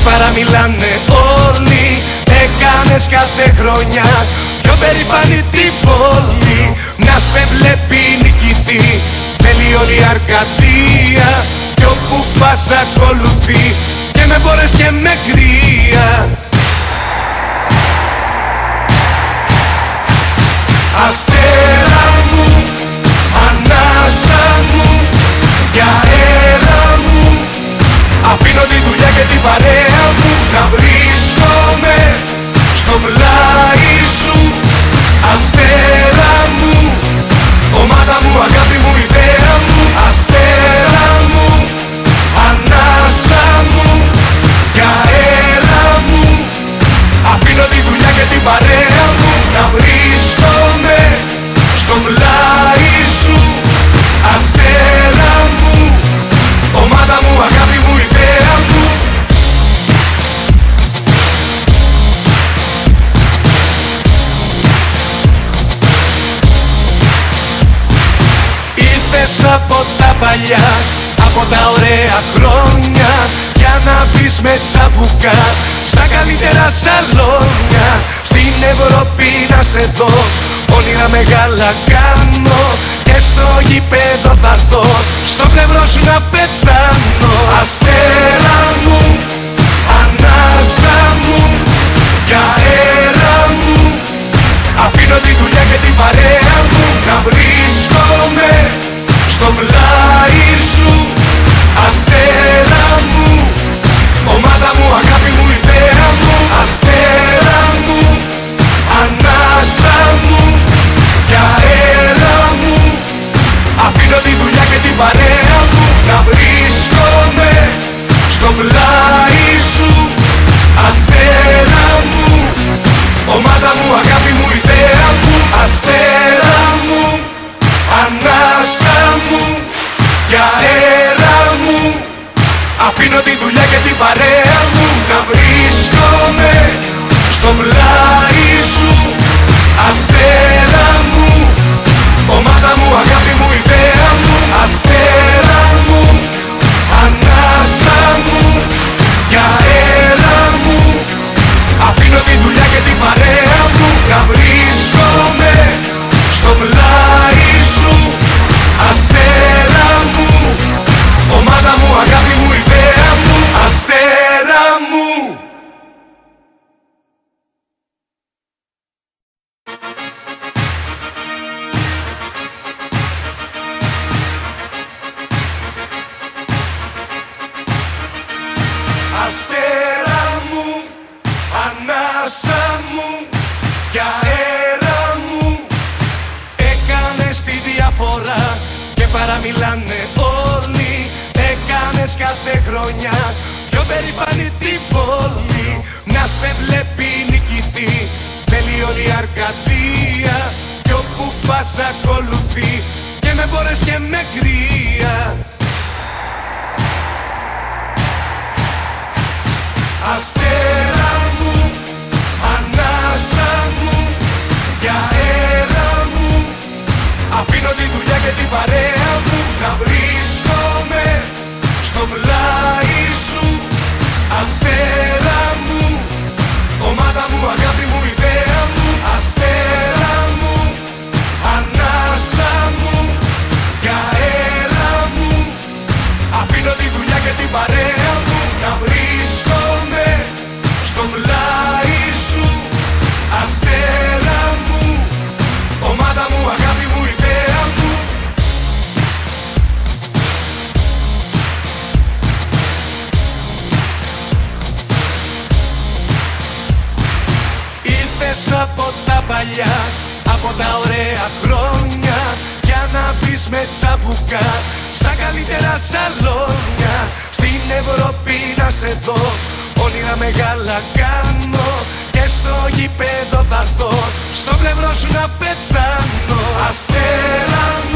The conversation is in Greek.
παραμιλάνε όλοι. Έκανες κάθε χρονιά πιο περήφανη την πόλη. Να σε βλέπει νικητή, θέλει όλη η Αρκαδία. Κι όπου πας ακολουθεί, και με μπόρες και με κρύα. Αστέρα μου, ανάσα μου και αέρα μου, αφήνω τη δουλειά και την παρέα μου να βρίσκομαι στο πλάι σου. Αστέρα μου, ομάδα μου, αγάπη μου, ιδέα μου. Αστέρα μου, ανάσα μου και αέρα μου, αφήνω τη δουλειά και την παρέα μου να βρίσκομαι στο πλάι σου. Αστέρα μου, ομάδα μου, αγάπη μου, ιδέα μου. Ήρθες από τα παλιά, από τα ωραία χρόνια, για να μπεις με τσαμπουκά στα καλύτερα σαλόνια. Στην Ευρώπη να σε δω, όνειρα μεγάλα κάνω, και στο γήπεδο θα έρθω, στο πλευρό σου να πεθάνω. Αστέρα μου, ανάσα μου και αέρα μου, αφήνω τη δουλειά και την παρέα μου να βρίσκομαι στο πλάι σου. Αστέρα μου, ομάδα μου, αγάπη μου, ιδέα μου. Αστέρα μου, ανάσα μου και αέρα μου, αφήνω τη δουλειά και την παρέα μου να βρίσκομαι στο πλάι σου. Αστέρα μου, ομάδα μου, αγάπη μου, ιδέα μου. Αστέρα μου, ανάσα μου και αέρα μου, αφήνω τη δουλειά και την παρέα μου να βρίσκομαι στο πλάι σου. Αστέρα μου, ομάδα μου, αγάπη μου, ιδέα μου. Αστέρα μου, ανάσα μου και αέρα μου, αφήνω τη δουλειά και την παρέα μου να βρίσκομαι στο πλάι σου. Αστέρα μου, ομάδα μου, αγάπη μου, ιδέα μου. Αστέρα μου. Αστέρα μου, ανάσα μου και αέρα μου, έκανες τη διαφορά και παραμιλάνε όλοι. Έκανες κάθε χρονιά πιο περήφανη την πόλη. Να σε βλέπει νικητή, θέλει όλη η Αρκαδία. Κι όπου πας ακολουθεί, και με μπόρες και με κρύα. Αστέρα μου, ανάσα μου και αέρα μου, αφήνω τη δουλειά και την παρέα μου να βρίσκομαι στο πλάι σου. Αστέρα μου, ομάδα μου, αγάπη μου, ιδέα μου. Αστέρα μου, ανάσα μου και αέρα μου, αφήνω τη δουλειά και την παρέα μου να βρίσκομαι στο πλάι σου. Αστέρα μου, ομάδα μου, αγάπη μου, ιδέα μου. Ήρθες από τα παλιά, από τα ωραία χρόνια, για να μπεις με τσαμπουκά στα καλύτερα σαλόνια. Στην Ευρώπη να σε δω, όνειρα μεγάλα κάνω, και στο γήπεδο θα έρθω, στο πλευρό σου να πεθάνω. Αστέρα μου,